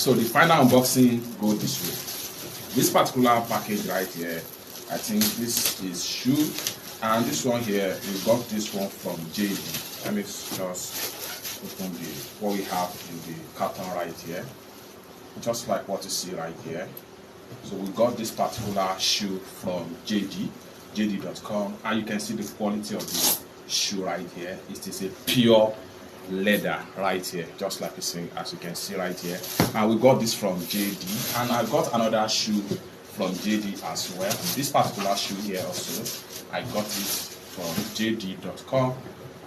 So the final unboxing go this way. This particular package right here, I think this is shoe, and this one here, we got this one from JD. Let me just open what we have in the carton right here, just like what you see right here. So we got this particular shoe from jd.com, and you can see the quality of the shoe right here. It is a pure leather right here, just like you see, as you can see right here. And we got this from JD, and I got another shoe from JD as well. This particular shoe here also, I got it from jd.com,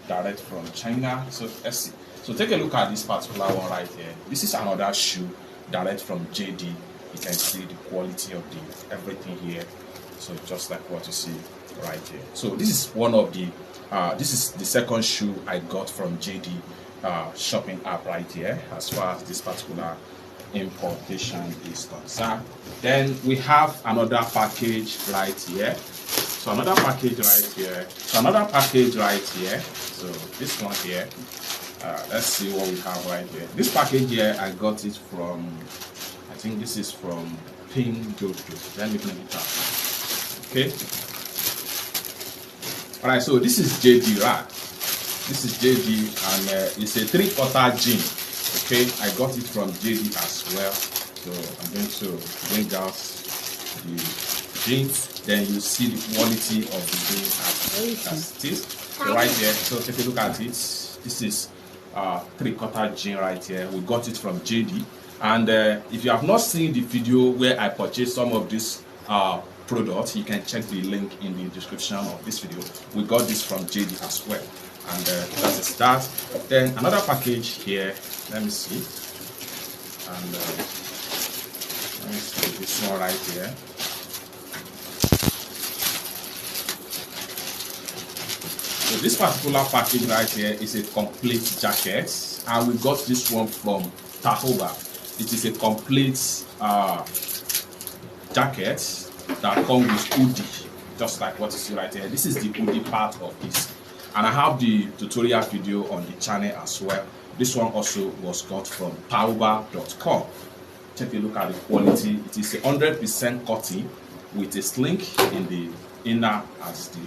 direct from China. So let's see. So take a look at this particular one right here. This is another shoe direct from JD. You can see the quality of the everything here. So just like what you see right here. So this is one of the this is the second shoe I got from JD shopping app right here, as far as this particular importation is concerned. Then we have another package right here. So another package right here. So this one here. Let's see what we have right here. This package here, I got it from, I think this is from Pinduoduo. Let me bring it up. Okay. Alright, so this is JD, right? This is JD, and it's a 3/4 jean. Okay, I got it from JD as well. So I'm going to bring out the jeans. Then you see the quality of the jeans as it is. So right here, so take a look at it. This is 3/4 jean right here. We got it from JD. And if you have not seen the video where I purchased some of this product, you can check the link in the description of this video. We got this from JD as well, and that is that. Then another package here, let me see, and let me see this one right here. So this particular package right here is a complete jacket, and we got this one from Taobao. It is a complete jacket that comes with hoodie, just like what you see right here. This is the hoodie part of this, and I have the tutorial video on the channel as well. This one also was got from Taobao.com. Take a look at the quality. It is 100% cotton with a sling in the inner as the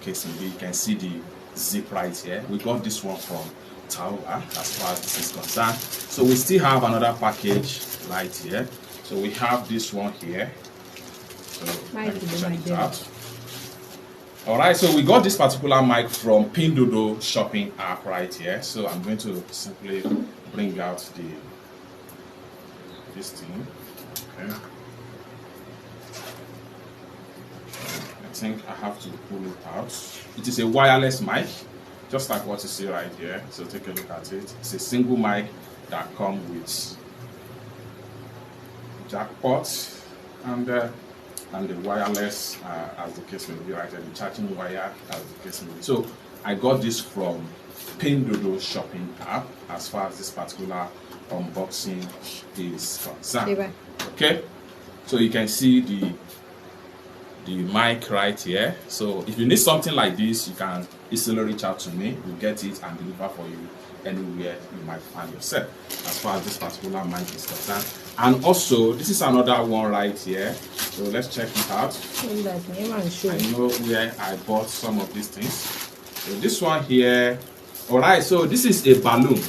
case may be. You can see the zip right here. We got this one from Taobao as far as this is concerned. So we still have another package right here. So we have this one here. So let me check it out. Alright, so we got this particular mic from Pinduoduo shopping app right here. So I'm going to simply bring out this thing. Okay. I think I have to pull it out. It is a wireless mic, just like what you see right here. So take a look at it. It's a single mic that comes with jackpot and the wireless, as the case may be right here, the charging wire, as the case may be. So I got this from Pinduoduo shopping app, as far as this particular unboxing is concerned. Okay, so you can see the mic right here. So if you need something like this, you can easily reach out to me. We'll get it and deliver for you anywhere you might find yourself, as far as this particular mic is concerned. And also, this is another one right here. So let's check it out. I know where I bought some of these things. So this one here. Alright, so this is a balloon.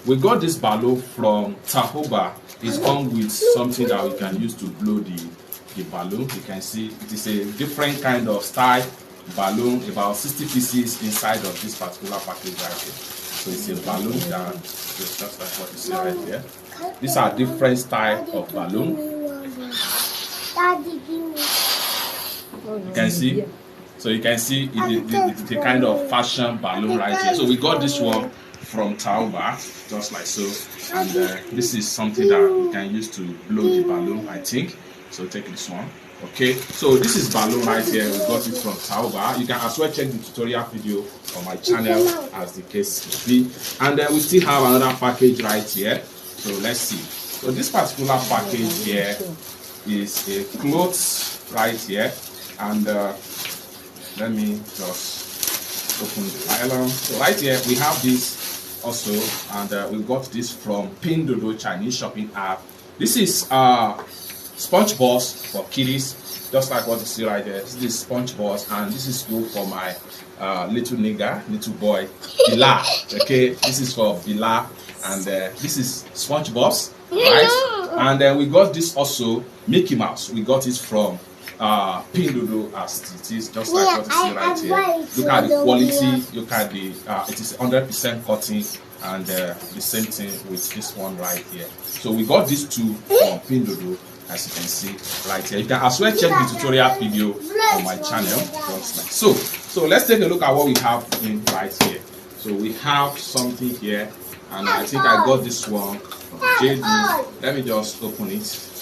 We got this balloon from Taobao. It's come with something that we can use to blow the balloon. You can see it is a different kind of style balloon, about 60 pieces inside of this particular package right here. So it's a balloon that is just like what you see right here. These are different style of balloon. You can see. So you can see it's the kind of fashion balloon right here. So we got this one from Taobao, just like so. And this is something that you can use to blow the balloon, I think. So take this one. Okay, so this is balloon right here. We got it from Taobao. You can as well check the tutorial video on my channel, as the case may be. And we still have another package right here. So let's see. So this particular package here is a clothes right here. And let me just open the nylon. So right here we have this also, and we got this from Pinduoduo Chinese shopping app, This is sponge balls for kiddies, just like what you see right there. This is sponge balls, and this is good for my little nigga, little boy, Bila. Okay, this is for Bila, and this is sponge balls, right? And then we got this also Mickey Mouse. We got it from Pinduoduo as it is, just like what you see right here. Look at the quality. Look at the it is 100% cotton, and the same thing with this one right here. So we got these two from Pinduoduo, as you can see right here. You can as well check the tutorial video on my channel, just like so. So let's take a look at what we have in right here. So we have something here, and I think I got this one from JD. Let me just open it.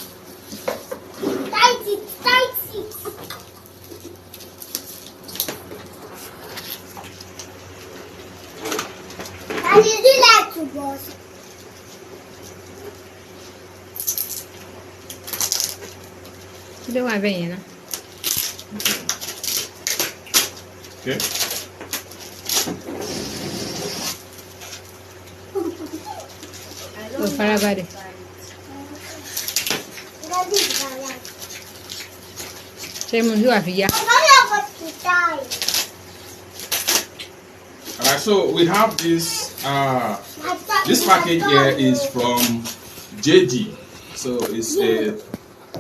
And you like to boss? You don't have any, no? Okay. Oh, parabadi. Simon, you have here. Alright, so we have this this package here is from JD. So it's a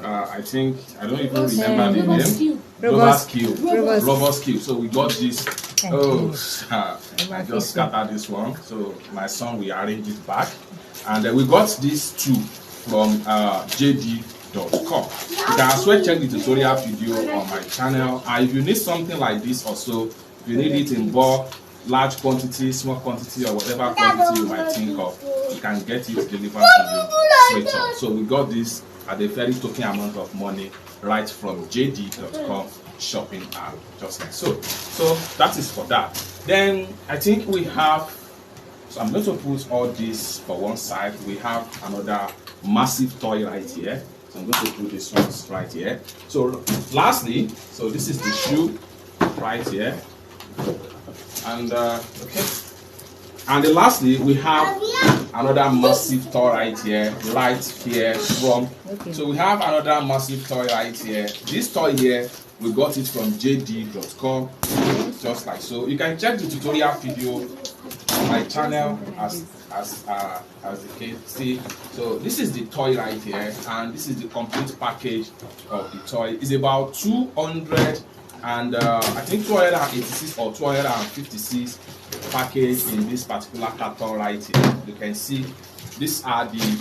I think I don't even remember the name. Robust Q. So we got this. Oh, I just scattered this one. So my son will arrange it back, and we got these two from JD.com. You can as well check the tutorial video on my channel. And if you need something like this, also if you need it in bulk, large quantity, small quantity, or whatever quantity you might think of, you can get it delivered to you straight up. So we got this at a very token amount of money right from JD.com shopping app, just like so. So that is for that. Then I think we have, so I'm going to put all this for one side. We have another massive toy right here. So I'm going to put this one right here. So lastly, so this is the shoe right here. And okay, and then lastly we have another massive toy right here from so we have another massive toy right here. This toy here, we got it from JD.com, just like so. You can check the tutorial video on my channel as you can see. So this is the toy right here, and this is the complete package of the toy. It's about 200 and I think 286 or 256 package in this particular carton right here. You can see these are the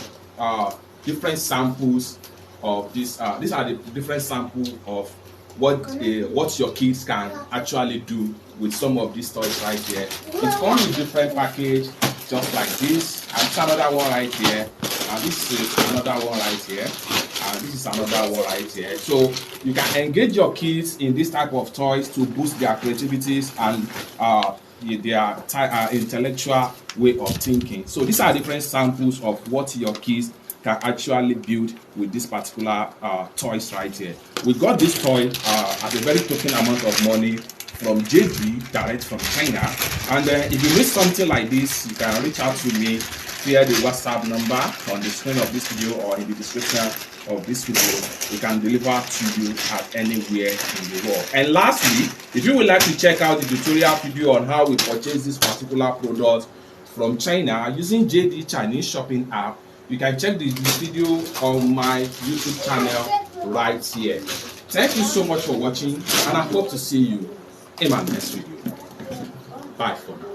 different samples of this. These are the different samples of what your kids can actually do with some of these toys right here. It comes with different package, just like this, and it's another one right here, and this is another one right here, and this is another one right here. So you can engage your kids in this type of toys to boost their creativities and their intellectual way of thinking. So these are different samples of what your kids can actually build with this particular toys right here. We got this toy at a very token amount of money from JD, direct from China. And if you need something like this, you can reach out to me via the WhatsApp number on the screen of this video or in the description of this video. We can deliver to you at anywhere in the world. And lastly, if you would like to check out the tutorial video on how we purchase this particular product from China using JD Chinese shopping app, you can check the video on my YouTube channel right here. Thank you so much for watching, and I hope to see you in my next video. Bye for now.